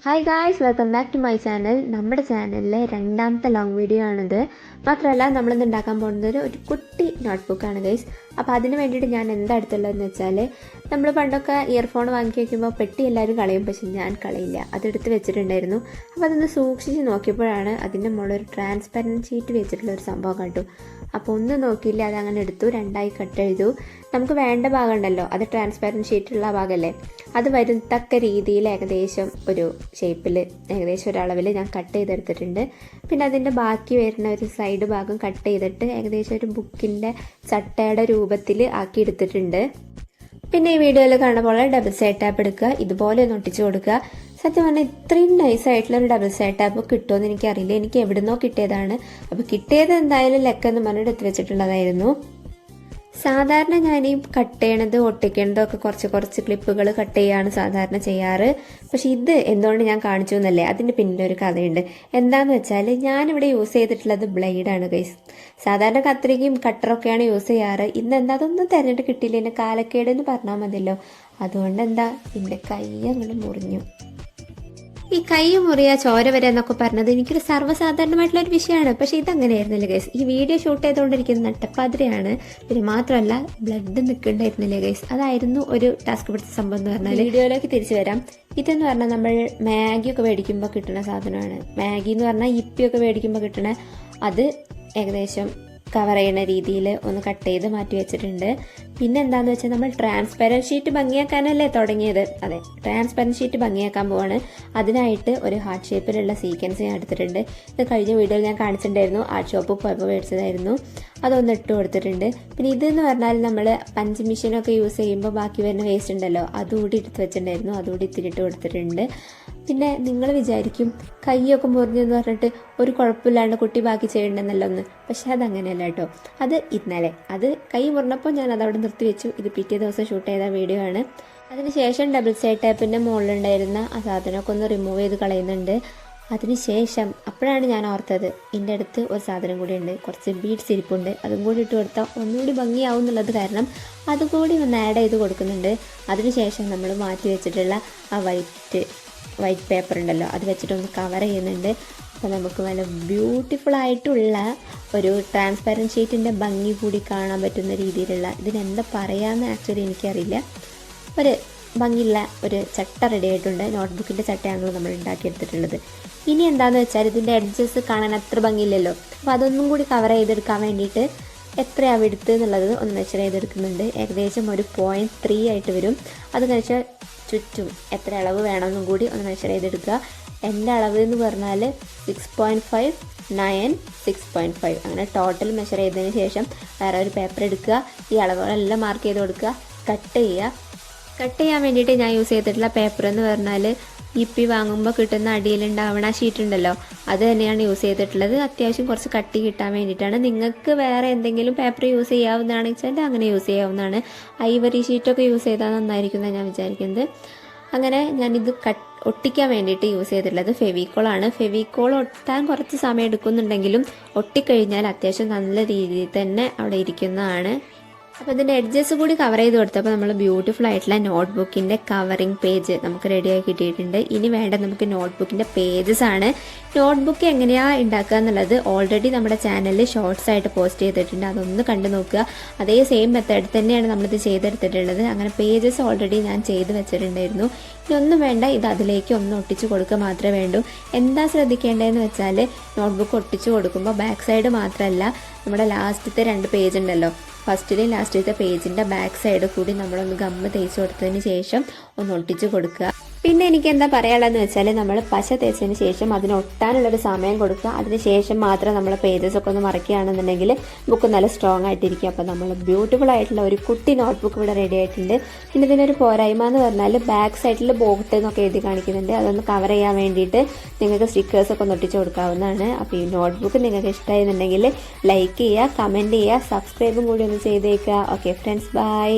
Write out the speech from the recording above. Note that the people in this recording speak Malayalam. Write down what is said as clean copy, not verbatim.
Hi guys, welcome back to my channel. നമ്മുടെ ചാനലിലെ രണ്ടാമത്തെ ലോങ് വീഡിയോ ആണിത്. മാത്രമല്ല നമ്മളിന്ന് ഉണ്ടാക്കാൻ പോകുന്നത് ഒരു കുട്ടി നോട്ട്ബുക്കാണ് ഗൈസ്. അപ്പോൾ അതിന് വേണ്ടിയിട്ട് ഞാൻ എന്താ എടുത്തുള്ളതെന്ന് വെച്ചാൽ, നമ്മൾ പണ്ടൊക്കെ ഇയർഫോൺ വാങ്ങി വയ്ക്കുമ്പോൾ പെട്ടി എല്ലാവരും കളയും, പക്ഷെ ഞാൻ കളയില്ല, അതെടുത്ത് വെച്ചിട്ടുണ്ടായിരുന്നു. അപ്പോൾ അതൊന്ന് സൂക്ഷിച്ച് നോക്കിയപ്പോഴാണ് അതിൻ്റെ മുകളിൽ ഒരു ട്രാൻസ്പെറൻറ്റ് ഷീറ്റ് വെച്ചിട്ടുള്ള ഒരു സംഭവം കണ്ടു. അപ്പോൾ ഒന്നും നോക്കിയില്ല, അതങ്ങനെ എടുത്തു, രണ്ടായി കട്ട് ചെയ്തു. നമുക്ക് വേണ്ട ഭാഗം ഉണ്ടല്ലോ, അത് ട്രാൻസ്പെറൻറ്റ് ഷീറ്റുള്ള ഭാഗമല്ലേ, അത് വരുത്തക്ക രീതിയിൽ ഏകദേശം ഒരു ഷേപ്പിൽ, ഏകദേശം ഒരളവിൽ ഞാൻ കട്ട് ചെയ്തെടുത്തിട്ടുണ്ട്. പിന്നെ അതിൻ്റെ ബാക്കി വരുന്ന ഒരു സൈഡ് ഭാഗം കട്ട് ചെയ്തിട്ട് ഏകദേശം ഒരു ബുക്കിൻ്റെ ചട്ടയുടെ രൂപത്തിൽ ആക്കി എടുത്തിട്ടുണ്ട്. പിന്നെ ഈ വീഡിയോയിൽ കാണുന്ന പോലെ ഡബിൾ സൈഡ് ടാപ്പ് എടുക്കുക, ഇതുപോലെ ഒന്ന് ഒട്ടിച്ച് കൊടുക്കുക. സത്യം പറഞ്ഞാൽ ഇത്രയും നൈസായിട്ടുള്ള ഒരു ഡബിൾ സൈഡ് ടാപ്പ് കിട്ടുമെന്ന് എനിക്കറിയില്ല, എനിക്ക് എവിടുന്നോ കിട്ടിയതാണ്. അപ്പോൾ കിട്ടിയത് എന്തായാലും ലെക്കെന്ന് പറഞ്ഞിട്ട് എടുത്ത് വെച്ചിട്ടുള്ളതായിരുന്നു. സാധാരണ ഞാൻ ഈ കട്ട് ചെയ്യണത് ഒട്ടിക്കണതും ഒക്കെ കുറച്ച് ക്ലിപ്പുകൾ കട്ട് ചെയ്യാണ് സാധാരണ ചെയ്യാറ്. പക്ഷെ ഇത് എന്തുകൊണ്ട് ഞാൻ കാണിച്ചു എന്നല്ലേ, അതിൻ്റെ പിന്നിലൊരു കഥയുണ്ട്. എന്താണെന്ന് വെച്ചാൽ, ഞാനിവിടെ യൂസ് ചെയ്തിട്ടുള്ളത് ബ്ലേഡാണ് ഗൈസ്. സാധാരണ കത്രികയും കട്ടറൊക്കെയാണ് യൂസ് ചെയ്യാറ്. ഇന്ന് എന്താ അതൊന്നും തിരഞ്ഞിട്ട് കിട്ടിയില്ല, എന്നെ കാലക്കേടെന്ന് പറഞ്ഞാൽ മതിയല്ലോ. അതുകൊണ്ട് എന്താ എൻ്റെ കൈ അങ്ങോട്ട് മുറിഞ്ഞു. ഈ കൈ മുറിയാ ചോര വരെ എന്നൊക്കെ പറഞ്ഞത് എനിക്കൊരു സർവ്വസാധാരണമായിട്ടുള്ള ഒരു വിഷയമാണ്. പക്ഷെ ഇതങ്ങനെയായിരുന്നില്ല ഗൈസ്. ഈ വീഡിയോ ഷൂട്ട് ചെയ്തുകൊണ്ടിരിക്കുന്ന നട്ടപ്പാതിരയാണ്. പിന്നെ മാത്രമല്ല ബ്ലഡ് നിൽക്കണ്ടായിരുന്നില്ലേ ഗൈസ്. അതായിരുന്നു ഒരു ടാസ്ക് പിടിച്ച സംഭവം എന്ന് പറഞ്ഞാൽ. വീഡിയോയിലേക്ക് തിരിച്ചു വരാം. ഇതെന്ന് പറഞ്ഞാൽ നമ്മൾ മാഗിയൊക്കെ മേടിക്കുമ്പോൾ കിട്ടുന്ന സാധനമാണ്. മാഗി എന്ന് പറഞ്ഞാൽ ഇപ്പിയൊക്കെ മേടിക്കുമ്പോൾ കിട്ടണ അത് ഏകദേശം കവർ ചെയ്യുന്ന രീതിയിൽ ഒന്ന് കട്ട് ചെയ്ത് മാറ്റി വെച്ചിട്ടുണ്ട്. പിന്നെ എന്താണെന്ന് വെച്ചാൽ, നമ്മൾ ട്രാൻസ്പെറൻറ്റ് ഷീറ്റ് ഭംഗിയാക്കാനല്ലേ തുടങ്ങിയത്. അതെ, ട്രാൻസ്പെറൻറ്റ് ഷീറ്റ് ഭംഗിയാക്കാൻ പോവാണ്. അതിനായിട്ട് ഒരു ഹാർട്ട് ഷേപ്പിലുള്ള സീക്വൻസ് ഞാൻ എടുത്തിട്ടുണ്ട്. ഇത് കഴിഞ്ഞ വീഡിയോയിൽ ഞാൻ കാണിച്ചിട്ടുണ്ടായിരുന്നു, ആർട്ട് ഷോപ്പ് പോയപ്പോൾ മേടിച്ചതായിരുന്നു. അതൊന്ന് ഇട്ട് കൊടുത്തിട്ടുണ്ട്. പിന്നെ ഇതെന്ന് പറഞ്ഞാൽ, നമ്മൾ പഞ്ച് മെഷീനൊക്കെ യൂസ് ചെയ്യുമ്പോൾ ബാക്കി വരുന്ന വേസ്റ്റ് ഉണ്ടല്ലോ, അതുകൂടി എടുത്ത് വെച്ചിട്ടുണ്ടായിരുന്നു, അതുകൂടി ഇത്തിരി ഇട്ട് കൊടുത്തിട്ടുണ്ട്. പിന്നെ നിങ്ങൾ വിചാരിക്കും കൈയൊക്കെ മുറിഞ്ഞെന്ന് പറഞ്ഞിട്ട് ഒരു കുഴപ്പമില്ലാണ്ട് കുട്ടി ബാക്കി ചെയ്യണമെന്നല്ലോ ഒന്ന്. പക്ഷെ അതങ്ങനെയല്ല കേട്ടോ. അത് ഇന്നലെ അത് കൈ മുറിഞ്ഞപ്പോൾ ഞാൻ അതവിടെ നിർത്തി വെച്ചു. ഇത് പിറ്റേ ദിവസം ഷൂട്ട് ചെയ്ത വീഡിയോ ആണ്. അതിനുശേഷം ഡബിൾ സൈഡ് ടാപ്പിൻ്റെ മുകളിലുണ്ടായിരുന്ന ആ സാധനമൊക്കെ ഒന്ന് റിമൂവ് ചെയ്ത് കളയുന്നുണ്ട്. അതിനുശേഷം അപ്പോഴാണ് ഞാൻ ഓർത്തത്, എൻ്റെ അടുത്ത് ഒരു സാധനം കൂടി ഉണ്ട്, കുറച്ച് ബീഡ്സ് ഇരിപ്പുണ്ട്, അതും കൂടി ഇട്ട് കൊടുത്താൽ ഒന്നുകൂടി ഭംഗിയാവും എന്നുള്ളത് കാരണം അതുകൂടി ഒന്ന് ആഡ് ചെയ്ത് കൊടുക്കുന്നുണ്ട്. അതിനുശേഷം നമ്മൾ മാറ്റി വെച്ചിട്ടുള്ള ആ വൈറ്റ് പേപ്പർ ഉണ്ടല്ലോ, അത് വെച്ചിട്ടൊന്ന് കവർ ചെയ്യുന്നുണ്ട്. അപ്പോൾ നമുക്ക് നല്ല ബ്യൂട്ടിഫുൾ ആയിട്ടുള്ള ഒരു ട്രാൻസ്പെറൻറ്റ് ഷീറ്റിൻ്റെ ഭംഗി കൂടി കാണാൻ പറ്റുന്ന രീതിയിലുള്ള, ഇതിനെന്താ പറയാമെന്ന് ആക്ച്വലി എനിക്കറിയില്ല, ഒരു ഭംഗിയുള്ള ഒരു ചട്ട റെഡി ആയിട്ടുണ്ട്. നോട്ട്ബുക്കിൻ്റെ ചട്ടയാണല്ലോ നമ്മൾ ഉണ്ടാക്കിയെടുത്തിട്ടുള്ളത്. ഇനി എന്താണെന്ന് വെച്ചാൽ, ഇതിൻ്റെ എഡ്ജസ് കാണാൻ അത്ര ഭംഗിയില്ലല്ലോ. അപ്പോൾ അതൊന്നും കൂടി കവർ ചെയ്തെടുക്കാൻ വേണ്ടിയിട്ട് എത്രയാണ് എടുത്ത് എന്നുള്ളത് ഒന്ന് മെഷർ ചെയ്തെടുക്കുന്നുണ്ട്. ഏകദേശം ഒരു 0.3 ആയിട്ട് വരും. അത് കഴിച്ചാൽ ചുറ്റും എത്ര അളവ് വേണമെന്നും കൂടി ഒന്ന് മെഷർ ചെയ്തെടുക്കുക. എൻ്റെ അളവ് എന്ന് പറഞ്ഞാൽ 6.5, 9, 6.5 അങ്ങനെ ടോട്ടൽ മെഷർ ചെയ്തതിന് ശേഷം വേറെ ഒരു പേപ്പർ എടുക്കുക, ഈ അളവുകളെല്ലാം മാർക്ക് ചെയ്ത് കൊടുക്കുക, കട്ട് ചെയ്യാൻ വേണ്ടിയിട്ട് ഞാൻ യൂസ് ചെയ്തിട്ടുള്ള പേപ്പർ എന്ന് പറഞ്ഞാൽ, ഇപ്പി വാങ്ങുമ്പോൾ കിട്ടുന്ന അടിയിലുണ്ടാവണ ഷീറ്റ് ഉണ്ടല്ലോ, അത് തന്നെയാണ് യൂസ് ചെയ്തിട്ടുള്ളത്. അത്യാവശ്യം കുറച്ച് കട്ടി കിട്ടാൻ വേണ്ടിയിട്ടാണ്. നിങ്ങൾക്ക് വേറെ എന്തെങ്കിലും പേപ്പർ യൂസ് ചെയ്യാവുന്നതാണെന്ന് വെച്ചാൽ അങ്ങനെ യൂസ് ചെയ്യാവുന്നതാണ്. ഐവറി ഷീറ്റൊക്കെ യൂസ് ചെയ്താൽ നന്നായിരിക്കും എന്നാണ് ഞാൻ വിചാരിക്കുന്നത്. അങ്ങനെ ഞാനിത് ഒട്ടിക്കാൻ വേണ്ടിയിട്ട് യൂസ് ചെയ്തിട്ടുള്ളത് ഫെവിക്കോളാണ്. ഫെവിക്കോൾ ഒട്ടാൻ കുറച്ച് സമയം എടുക്കുന്നുണ്ടെങ്കിലും ഒട്ടിക്കഴിഞ്ഞാൽ അത്യാവശ്യം നല്ല രീതിയിൽ തന്നെ അവിടെ ഇരിക്കുന്നതാണ്. അപ്പോൾ ഇതിൻ്റെ എഡ്ജസ് കൂടി കവർ ചെയ്ത് കൊടുത്തപ്പോൾ നമ്മൾ ബ്യൂട്ടിഫുൾ ആയിട്ടുള്ള നോട്ട്ബുക്കിൻ്റെ കവറിങ് പേജ് നമുക്ക് റെഡിയാക്കി കിട്ടിയിട്ടുണ്ട്. ഇനി വേണ്ട നമുക്ക് നോട്ട്ബുക്കിൻ്റെ പേജസ് ആണ്. നോട്ട്ബുക്ക് എങ്ങനെയാണ് ഉണ്ടാക്കുക എന്നുള്ളത് ഓൾറെഡി നമ്മുടെ ചാനലിൽ ഷോർട്സ് ആയിട്ട് പോസ്റ്റ് ചെയ്തിട്ടുണ്ട്, അതൊന്ന് കണ്ടു നോക്കുക. അതേ സെയിം മെത്തേഡ് തന്നെയാണ് നമ്മളിത് ചെയ്തെടുത്തിട്ടുള്ളത്. അങ്ങനെ പേജസ് ഓൾറെഡി ഞാൻ ചെയ്ത് വെച്ചിട്ടുണ്ടായിരുന്നു. ഇതൊന്നും വേണ്ട, ഇത് അതിലേക്ക് ഒന്ന് ഒട്ടിച്ച് കൊടുക്കുക മാത്രമേ വേണ്ടൂ. എന്താ ശ്രദ്ധിക്കേണ്ടതെന്ന് വെച്ചാൽ, നോട്ട്ബുക്ക് ഒട്ടിച്ച് കൊടുക്കുമ്പോൾ ബാക്ക് സൈഡ് മാത്രമല്ല, നമ്മുടെ ലാസ്റ്റത്തെ 2 പേജ് ഉണ്ടല്ലോ, ഫസ്റ്റിലെ ലാസ്റ്റത്തെ പേജിൻ്റെ ബാക്ക് സൈഡ് കൂടി നമ്മളൊന്ന് ഗമ്മ് തേച്ച് കൊടുത്തതിന് ശേഷം ഒന്ന് ഒട്ടിച്ച് കൊടുക്കുക. പിന്നെ എനിക്ക് എന്താ പറയാനുള്ളതെന്ന് വെച്ചാൽ, നമ്മൾ പശ തേച്ചതിന് ശേഷം അതിന് ഒട്ടാനുള്ളൊരു സമയം കൊടുക്കുക. അതിന് ശേഷം മാത്രം നമ്മൾ പേജസ് ഒക്കെ ഒന്ന് മറക്കുകയാണെന്നുണ്ടെങ്കിൽ ബുക്ക് നല്ല സ്ട്രോങ് ആയിട്ടിരിക്കും. അപ്പോൾ നമ്മൾ ബ്യൂട്ടിഫുൾ ആയിട്ടുള്ള ഒരു കുട്ടി നോട്ട്ബുക്ക് ഇവിടെ റെഡി ആയിട്ടുണ്ട്. പിന്നെ ഇതിനൊരു പോരായ്മ എന്ന് പറഞ്ഞാൽ, ബാക്ക് സൈഡിൽ ബോട്ട് എന്നൊക്കെ എഴുതി കാണിക്കുന്നുണ്ട്. അതൊന്ന് കവർ ചെയ്യാൻ വേണ്ടിയിട്ട് നിങ്ങൾക്ക് സ്റ്റിക്കേഴ്സൊക്കെ ഒന്ന് ഒട്ടിച്ച് കൊടുക്കാവുന്നതാണ്. അപ്പോൾ ഈ നോട്ട്ബുക്ക് നിങ്ങൾക്ക് ഇഷ്ടമായിരുന്നുണ്ടെങ്കിൽ ലൈക്ക് ചെയ്യുക, കമൻറ്റ് ചെയ്യുക, സബ്സ്ക്രൈബും കൂടി ഒന്ന് ചെയ്തേക്കുക. Okay friends, by.